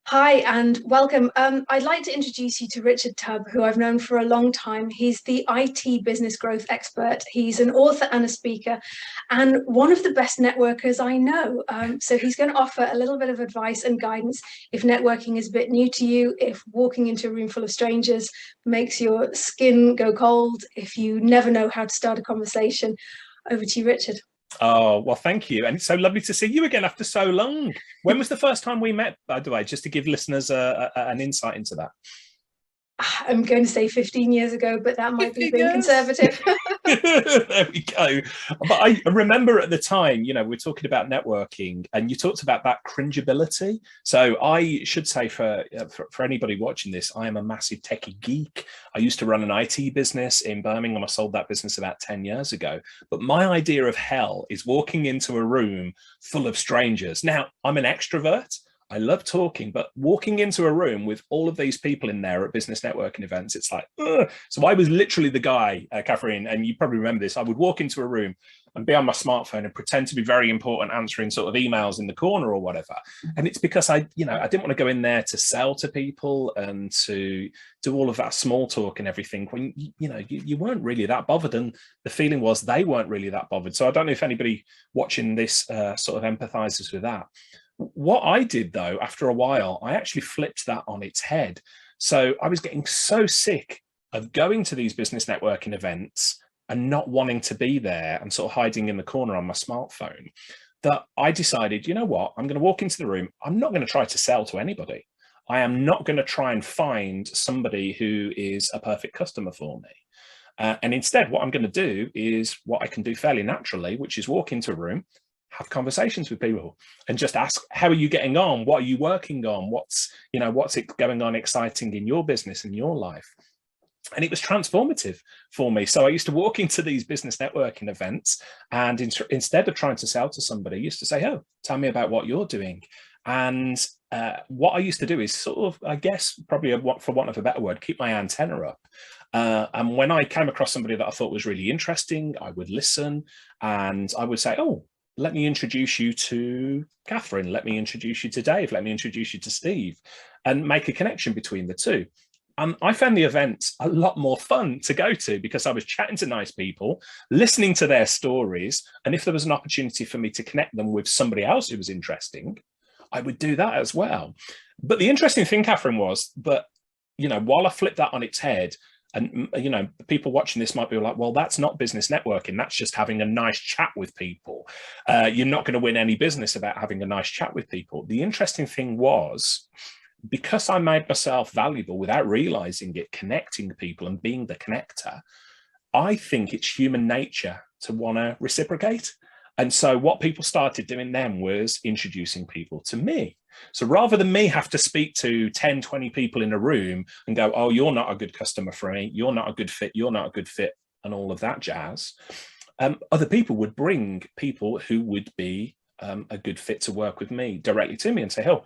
Hi and welcome. I'd like to introduce you to Richard Tubb, who I've known for a long time. He's the IT business growth expert. He's an author and a speaker, and one of the best networkers I know. So he's going to offer a little bit of advice and guidance if networking is a bit new to you, if walking into a room full of strangers makes your skin go cold, if you never know how to start a conversation. Over to you, Richard. Oh, well, thank you. And it's so lovely to see you again after so long. When was the first time we met, by the way, just to give listeners an insight into that? I'm going to say 15 years ago, but that might be 15 being years. conservative. There we go. But I remember at the time, we're talking about networking and you talked about that cringeability. So I should say for anybody watching this, I am a massive techie geek. I used to run an IT business in Birmingham. I sold that business about 10 years ago. But my idea of hell is walking into a room full of strangers. Now, I'm an extrovert. I love talking, but walking into a room with all of these people in there at business networking events, it's like, ugh. So I was literally the guy, Catherine, and you probably remember this. I would walk into a room and be on my smartphone and pretend to be very important, answering sort of emails in the corner or whatever. And it's because I didn't want to go in there to sell to people and to do all of that small talk and everything when, you weren't really that bothered. And the feeling was they weren't really that bothered. So I don't know if anybody watching this sort of empathizes with that. What I did, though, after a while, I actually flipped that on its head. So I was getting so sick of going to these business networking events and not wanting to be there and sort of hiding in the corner on my smartphone that I decided, you know what, I'm going to walk into the room. I'm not going to try to sell to anybody. I am not going to try and find somebody who is a perfect customer for me. And instead, what I'm going to do is what I can do fairly naturally, which is walk into a room, have conversations with people and just ask, how are you getting on? What are you working on? What's it going on exciting in your business and your life? And it was transformative for me. So I used to walk into these business networking events and instead of trying to sell to somebody, I used to say, oh, tell me about what you're doing. And what I used to do is sort of, I guess, probably for want of a better word, keep my antenna up. And when I came across somebody that I thought was really interesting, I would listen and I would say, oh, let me introduce you to Catherine. Let me introduce you to Dave. Let me introduce you to Steve and make a connection between the two. I found the events a lot more fun to go to because I was chatting to nice people, listening to their stories. And if there was an opportunity for me to connect them with somebody else who was interesting, I would do that as well. But the interesting thing, Catherine, was that, while I flipped that on its head, and, people watching this might be like, well, that's not business networking. That's just having a nice chat with people. You're not going to win any business about having a nice chat with people. The interesting thing was, because I made myself valuable without realizing it, connecting people and being the connector, I think it's human nature to want to reciprocate. And so what people started doing then was introducing people to me. So rather than me have to speak to 10, 20 people in a room and go, oh, you're not a good customer for me, you're not a good fit, you're not a good fit, and all of that jazz, other people would bring people who would be a good fit to work with me directly to me and say, oh,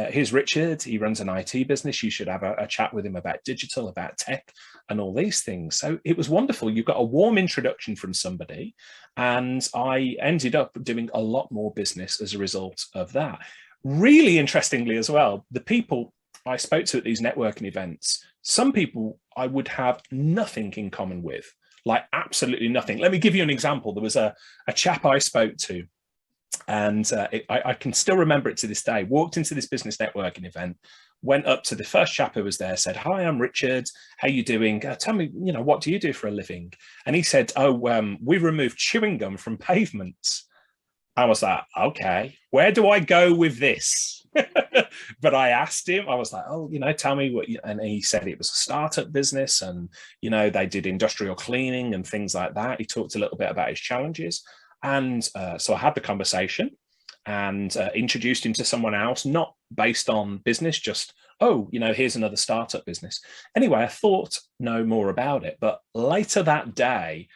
here's Richard, he runs an IT business, you should have a chat with him about digital, about tech and all these things. So it was wonderful. You got a warm introduction from somebody and I ended up doing a lot more business as a result of that. Really interestingly as well, the people I spoke to at these networking events, some people I would have nothing in common with, like absolutely nothing. Let me give you an example. There was a chap I spoke to, and I can still remember it to this day. Walked into this business networking event, went up to the first chap who was there, said, hi, I'm Richard. How you doing? Tell me, what do you do for a living? And he said, oh, we remove chewing gum from pavements. I was like, okay, where do I go with this? But I asked him, I was like, oh, tell me what, and he said it was a startup business and, they did industrial cleaning and things like that. He talked a little bit about his challenges. And so I had the conversation and introduced him to someone else, not based on business, just, oh, here's another startup business. Anyway, I thought no more about it. But later that day,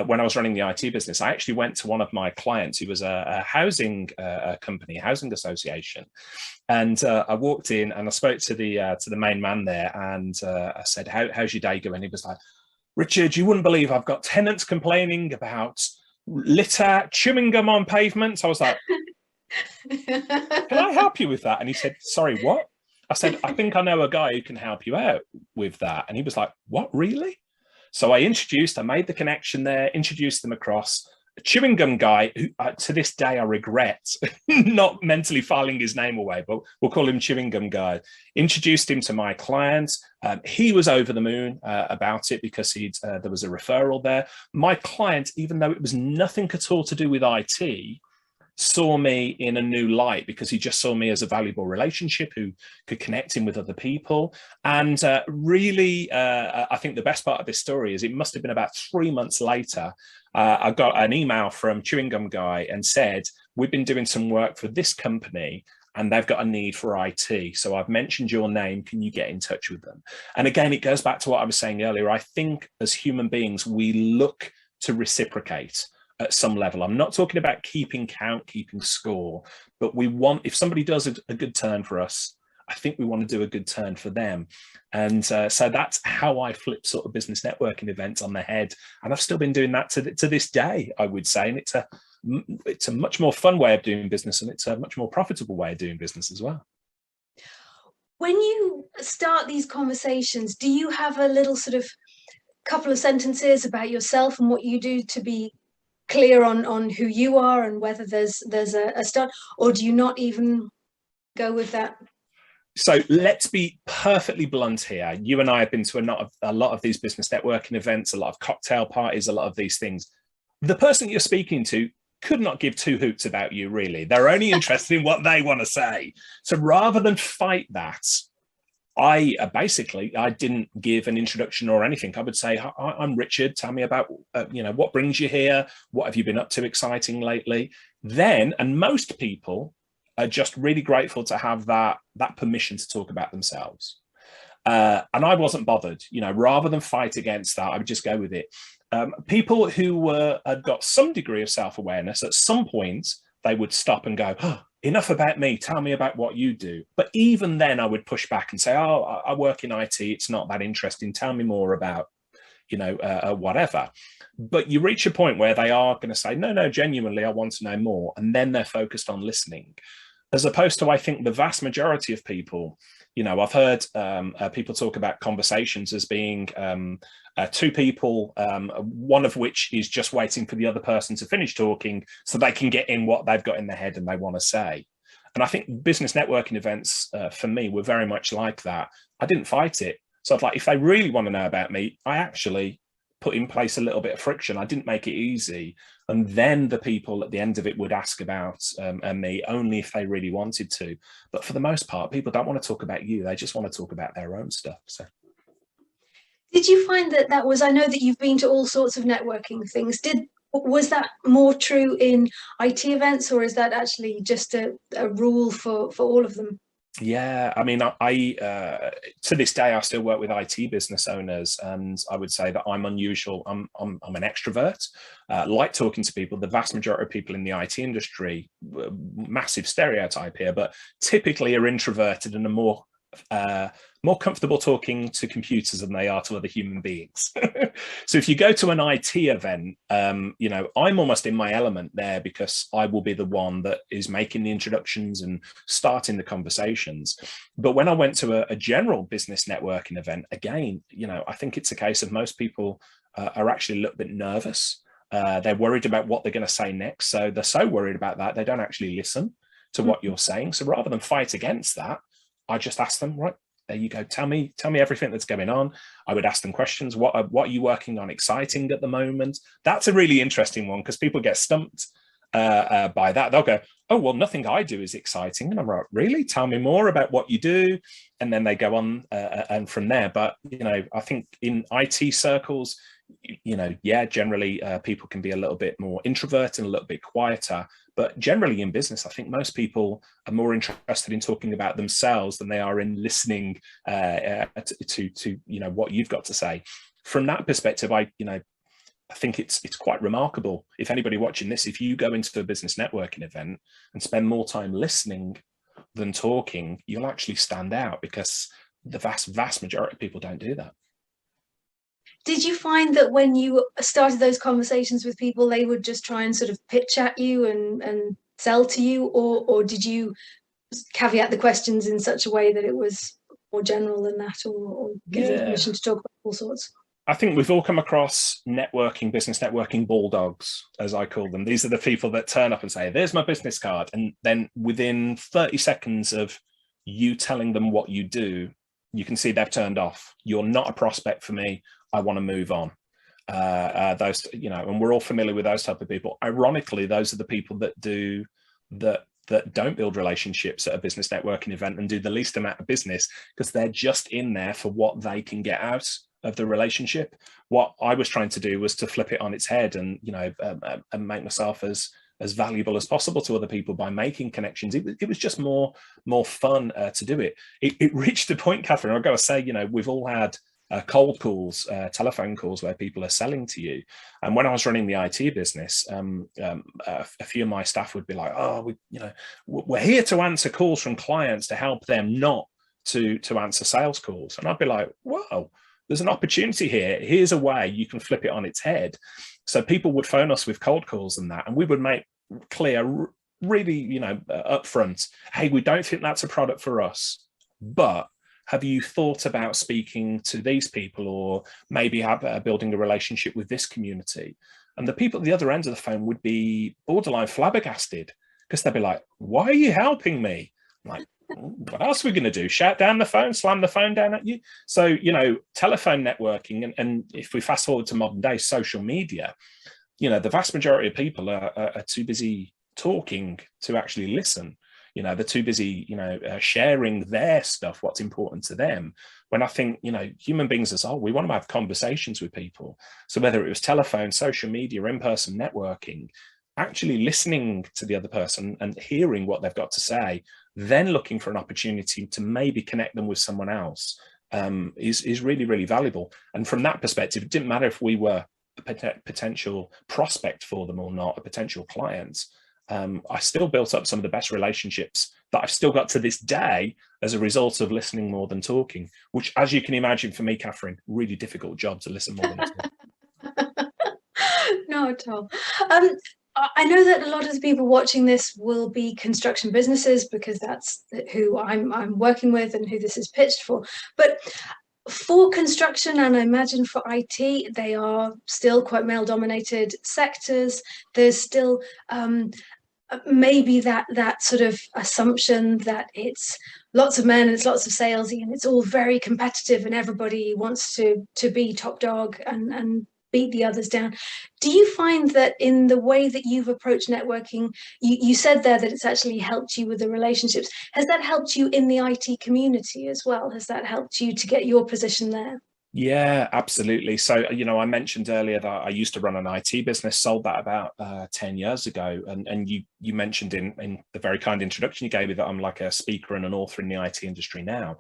when I was running the IT business, I actually went to one of my clients who was a housing company, housing association. And I walked in and I spoke to the main man there and I said, how's your day going? He was like, Richard, you wouldn't believe I've got tenants complaining about litter, chewing gum on pavements. I was like, can I help you with that? And he said, sorry, what? I said, I think I know a guy who can help you out with that. And he was like, what, really? So I made the connection there, introduced them across. A chewing gum guy who, to this day, I regret not mentally filing his name away, but we'll call him chewing gum guy. Introduced him to my client. He was over the moon about it because there was a referral there. My client, even though it was nothing at all to do with IT, saw me in a new light because he just saw me as a valuable relationship who could connect him with other people. And really, I think the best part of this story is it must have been about 3 months later, I got an email from Chewing Gum Guy and said, we've been doing some work for this company and they've got a need for IT. So I've mentioned your name. Can you get in touch with them? And again, it goes back to what I was saying earlier. I think as human beings, we look to reciprocate at some level. I'm not talking about keeping count, keeping score, but we want, if somebody does a good turn for us, I think we want to do a good turn for them. And so that's how I flip sort of business networking events on the head. And I've still been doing that to this day, I would say. And it's a much more fun way of doing business, and it's a much more profitable way of doing business as well. When you start these conversations, do you have a little sort of couple of sentences about yourself and what you do to be clear on who you are and whether there's a start, or do you not even go with that? So let's be perfectly blunt here. You and I have been to a lot of these business networking events, a lot of cocktail parties, a lot of these things. The person you're speaking to could not give two hoots about you, really. They're only interested in what they want to say. So rather than fight that, I didn't give an introduction or anything. I would say, I'm Richard. Tell me about, what brings you here? What have you been up to exciting lately? Then, and most people are just really grateful to have that permission to talk about themselves. And I wasn't bothered, rather than fight against that, I would just go with it. People who had got some degree of self-awareness, at some point, they would stop and go, oh, enough about me, tell me about what you do. But even then I would push back and say, oh, I work in IT, it's not that interesting, tell me more about, whatever. But you reach a point where they are going to say, no, genuinely, I want to know more. And then they're focused on listening. As opposed to, I think, the vast majority of people, I've heard people talk about conversations as being two people, one of which is just waiting for the other person to finish talking so they can get in what they've got in their head and they want to say. And I think business networking events for me were very much like that. I didn't fight it. So if they really want to know about me, I actually put in place a little bit of friction. I didn't make it easy. And then the people at the end of it would ask about me only if they really wanted to. But for the most part, people don't want to talk about you. They just want to talk about their own stuff. So, did you find that was, I know that you've been to all sorts of networking things. Was that more true in IT events, or is that actually just a rule for all of them? Yeah, I mean, I to this day, I still work with IT business owners, and I would say that I'm unusual. I'm an extrovert, like talking to people. The vast majority of people in the IT industry, massive stereotype here, but typically are introverted and are more comfortable talking to computers than they are to other human beings. So if you go to an IT event, I'm almost in my element there because I will be the one that is making the introductions and starting the conversations. But when I went to a general business networking event, again, I think it's a case of most people are actually a little bit nervous. They're worried about what they're going to say next. So they're so worried about that, they don't actually listen to what you're saying. So rather than fight against that, I just ask them, right, there you go. Tell me everything that's going on. I would ask them questions. What are you working on exciting at the moment? That's a really interesting one because people get stumped by that. They'll go, oh, well, nothing I do is exciting. And I'm like, really? Tell me more about what you do. And then they go on and from there. But, I think in IT circles, generally people can be a little bit more introverted and a little bit quieter. But generally in business, I think most people are more interested in talking about themselves than they are in listening to what you've got to say. From that perspective, I think it's quite remarkable. If anybody watching this, if you go into a business networking event and spend more time listening than talking, you'll actually stand out because the vast majority of people don't do that. Did you find that when you started those conversations with people, they would just try and sort of pitch at you and sell to you, or did you caveat the questions in such a way that it was more general than that, or give them permission to talk about all sorts? I think we've all come across networking, business networking bulldogs, as I call them. These are the people that turn up and say, there's my business card. And then within 30 seconds of you telling them what you do, you can see they've turned off. You're not a prospect for me. I want to move on. Those, you know, and we're all familiar with those type of people. Ironically, those are the people that don't build relationships at a business networking event and do the least amount of business, because they're just in there for what they can get out of the relationship. What I was trying to do was to flip it on its head and, you know, and make myself as valuable as possible to other people by making connections. It was just more fun to do it. It reached a point, Catherine, I've got to say, you know, we've all had cold calls, telephone calls where people are selling to you. And when I was running the IT business, a few of my staff would be like, oh, we're here to answer calls from clients to help them not to answer sales calls. And I'd be like, wow, there's an opportunity here. Here's a way you can flip it on its head. So people would phone us with cold calls and that, and we would make clear really, you know, upfront, hey, we don't think that's a product for us, but have you thought about speaking to these people, or maybe building a relationship with this community? And the people at the other end of the phone would be borderline flabbergasted, because they'd be like, why are you helping me? I'm like, what else are we going to do? Shout down the phone, slam the phone down at you? So, you know, telephone networking, and if we fast forward to modern day social media, you know, the vast majority of people are too busy talking to actually listen. You know, they're too busy, you know, sharing their stuff, what's important to them. When I think, you know, human beings as a whole, we want to have conversations with people. So whether it was telephone, social media, in-person networking, actually listening to the other person and hearing what they've got to say, then looking for an opportunity to maybe connect them with someone else is really, really valuable. And from that perspective, it didn't matter if we were a potential prospect for them or not, a potential client. I still built up some of the best relationships that I've still got to this day as a result of listening more than talking, which, as you can imagine, for me, Catherine, really difficult job to listen more than talk. No, at all. I know that a lot of the people watching this will be construction businesses, because that's who I'm working with and who this is pitched for. But for construction, and I imagine for IT, they are still quite male-dominated sectors. There's still maybe that sort of assumption that it's lots of men and it's lots of salesy and it's all very competitive and everybody wants to be top dog and beat the others down. Do you find that in the way that you've approached networking, you said there that it's actually helped you with the relationships, has that helped you in the IT community as well? Has that helped you to get your position there? Yeah, absolutely. So, you know, I mentioned earlier that I used to run an IT business, sold that about 10 years ago. And you mentioned in the very kind introduction you gave me that I'm like a speaker and an author in the IT industry now.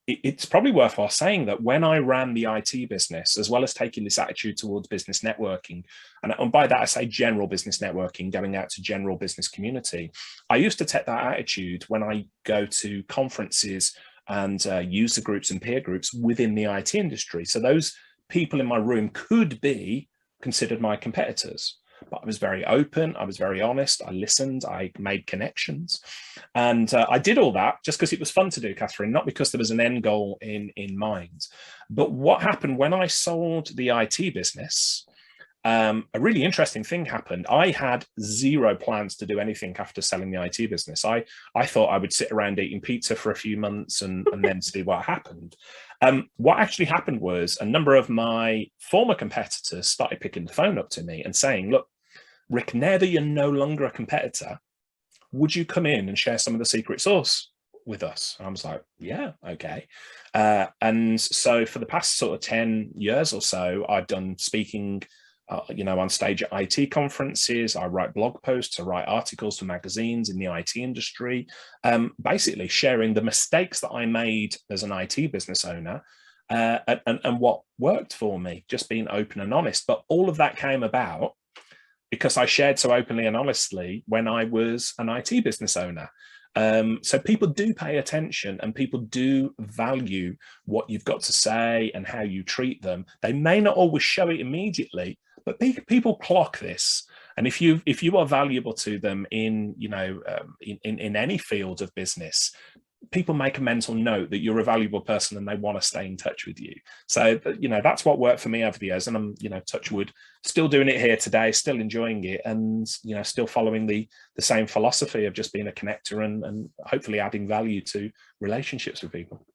It's probably worthwhile saying that when I ran the IT business, as well as taking this attitude towards business networking, and by that I say general business networking, going out to general business community, I used to take that attitude when I go to conferences and user groups and peer groups within the IT industry. So those people in my room could be considered my competitors. But I was very open, I was very honest, I listened, I made connections. And I did all that just because it was fun to do, Catherine, not because there was an end goal in mind. But what happened when I sold the IT business, a really interesting thing happened. I had zero plans to do anything after selling the IT business. I thought I would sit around eating pizza for a few months and then see what happened. What actually happened was a number of my former competitors started picking the phone up to me and saying, look, Rick, now that you're no longer a competitor, would you come in and share some of the secret sauce with us? And I was like, yeah, okay. And so for the past sort of 10 years or so, I've done speaking you know, on stage at IT conferences. I write blog posts, I write articles for magazines in the IT industry, basically sharing the mistakes that I made as an IT business owner and what worked for me, just being open and honest. But all of that came about because I shared so openly and honestly when I was an IT business owner. So people do pay attention and people do value what you've got to say and how you treat them. They may not always show it immediately, but people clock this. And if you are valuable to them in, you know, in any field of business, people make a mental note that you're a valuable person and they want to stay in touch with you. So, you know, that's what worked for me over the years. And I'm, you know, touch wood, still doing it here today, still enjoying it, and, you know, still following the same philosophy of just being a connector and hopefully adding value to relationships with people.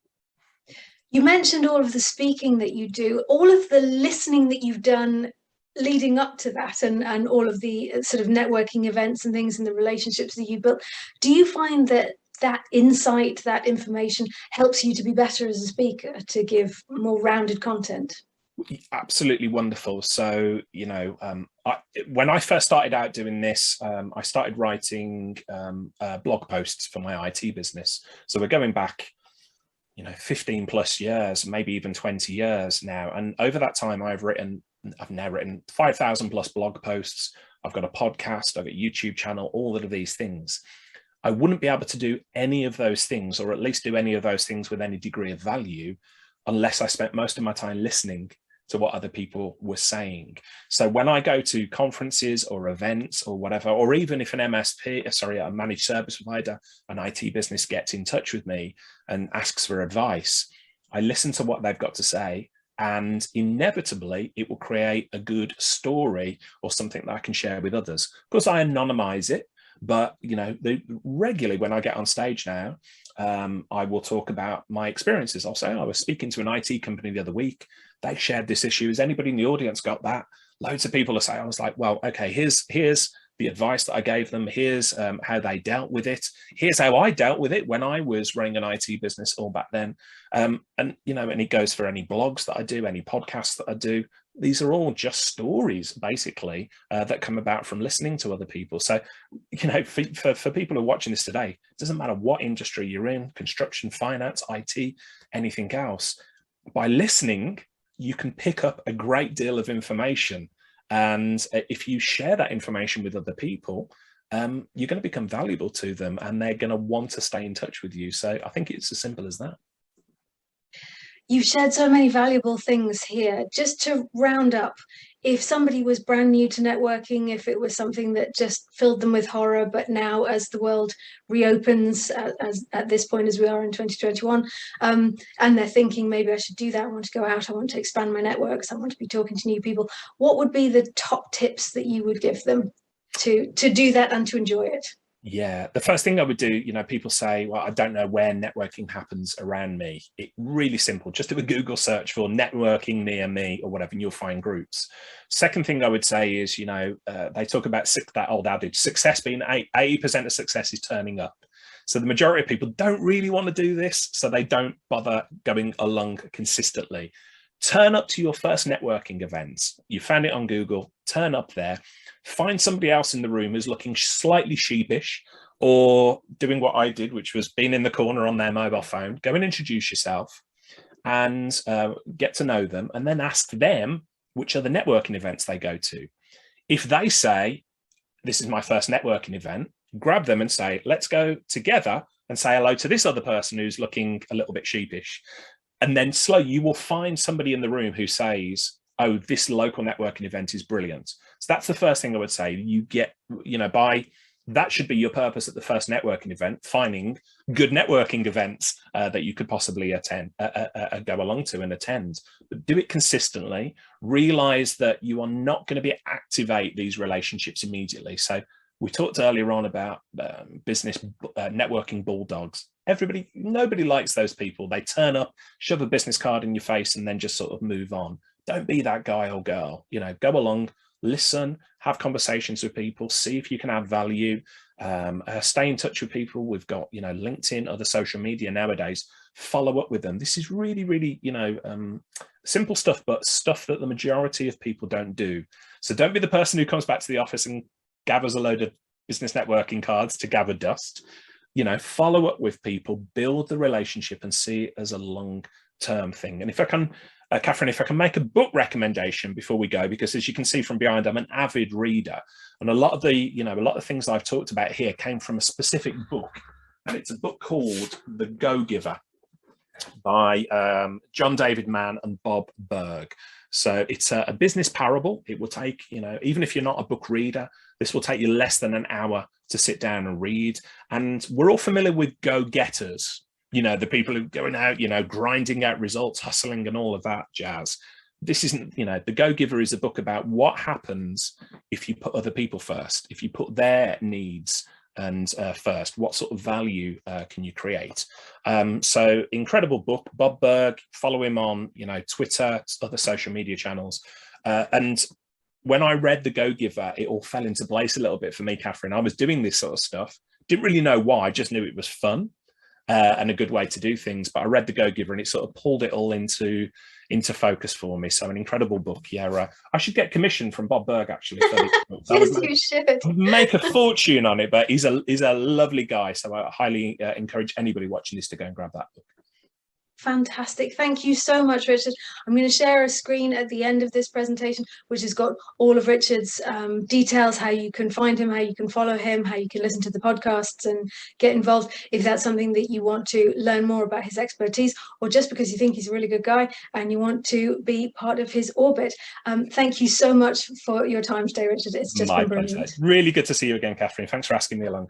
You mentioned all of the speaking that you do, all of the listening that you've done leading up to that, and all of the sort of networking events and things and the relationships that you built. Do you find that that insight, that information helps you to be better as a speaker, to give more rounded content? Absolutely wonderful. So, you know, when I first started out doing this, I started writing blog posts for my IT business. So we're going back, you know, 15 plus years, maybe even 20 years now. And over that time, I've now written 5,000 plus blog posts. I've got a podcast, I've got a YouTube channel, all of these things. I wouldn't be able to do any of those things, or at least do any of those things with any degree of value, unless I spent most of my time listening to what other people were saying. So when I go to conferences or events or whatever, or even if an a managed service provider, an IT business gets in touch with me and asks for advice, I listen to what they've got to say, and inevitably it will create a good story or something that I can share with others. Of course, I anonymize it, but, you know, regularly when I get on stage now, I will talk about my experiences. I'll say, I was speaking to an IT company the other week. They shared this issue. Has anybody in the audience got that? Loads of people are saying, I was like, well, okay, here's the advice that I gave them. Here's how they dealt with it. Here's how I dealt with it when I was running an IT business all back then. And, you know, and it goes for any blogs that I do, any podcasts that I do. These are all just stories, basically, that come about from listening to other people. So, you know, for people who are watching this today, it doesn't matter what industry you're in, construction, finance, IT, anything else. By listening, you can pick up a great deal of information. And if you share that information with other people, you're going to become valuable to them, and they're going to want to stay in touch with you. So I think it's as simple as that. You've shared so many valuable things here. Just to round up, if somebody was brand new to networking, if it was something that just filled them with horror, but now as the world reopens, as at this point as we are in 2021, and they're thinking, maybe I should do that, I want to go out, I want to expand my networks, I want to be talking to new people, what would be the top tips that you would give them to do that and to enjoy it? Yeah, the first thing I would do, you know, people say, well, I don't know where networking happens around me. It's really simple. Just do a Google search for networking near me or whatever, and you'll find groups. Second thing I would say is, you know, they talk about that old adage, success being 80% of success is turning up. So the majority of people don't really want to do this, so they don't bother going along consistently. Turn up to your first networking events. You found it on Google, turn up there. Find somebody else in the room who's looking slightly sheepish or doing what I did, which was being in the corner on their mobile phone. Go and introduce yourself and get to know them, and then ask them which are the networking events they go to. If they say, this is my first networking event, grab them and say, let's go together and say hello to this other person who's looking a little bit sheepish. And then you will find somebody in the room who says, oh, this local networking event is brilliant. So that's the first thing I would say. You get, you know, that should be your purpose at the first networking event, finding good networking events that you could possibly attend, go along to and attend. But do it consistently. Realize that you are not going to be activate these relationships immediately. So we talked earlier on about business networking bulldogs. Nobody likes those people. They turn up, shove a business card in your face, and then just sort of move on. Don't be that guy or girl. You know, go along, listen, have conversations with people, see if you can add value, stay in touch with people. We've got, you know, LinkedIn, other social media nowadays. Follow up with them. This is really, really, you know, simple stuff, but stuff that the majority of people don't do. So don't be the person who comes back to the office and gathers a load of business networking cards to gather dust. You know, follow up with people, build the relationship, and see it as a long-term thing. And if I can, Catherine, if I can make a book recommendation before we go, because as you can see from behind, I'm an avid reader, and a lot of the things I've talked about here came from a specific book, and it's a book called The Go-Giver by John David Mann and Bob Berg. So it's a business parable. It will take, you know, even if you're not a book reader, This will take you less than an hour to sit down and read. And we're all familiar with go-getters, the people who are going out, grinding out results, hustling and all of that jazz. This isn't, The Go-Giver is a book about what happens if you put other people first, if you put their needs and first, what sort of value can you create? So incredible book. Bob Burg, follow him on, Twitter, other social media channels. And when I read The Go-Giver, it all fell into place a little bit for me, Catherine. I was doing this sort of stuff, didn't really know why, I just knew it was fun and a good way to do things. But I read The Go-Giver and it sort of pulled it all into focus for me. So an incredible book. Yeah, I should get commission from Bob Burg, actually. Yes, you should. Make a fortune on it, but he's a lovely guy. So I highly encourage anybody watching this to go and grab that book. Fantastic. Thank you so much, Richard. I'm going to share a screen at the end of this presentation, which has got all of Richard's details, how you can find him, how you can follow him, how you can listen to the podcasts and get involved if that's something that you want to learn more about his expertise, or just because you think he's a really good guy and you want to be part of his orbit. Thank you so much for your time today, Richard. It's just been brilliant. Pleasure. Really good to see you again, Catherine. Thanks for asking me along.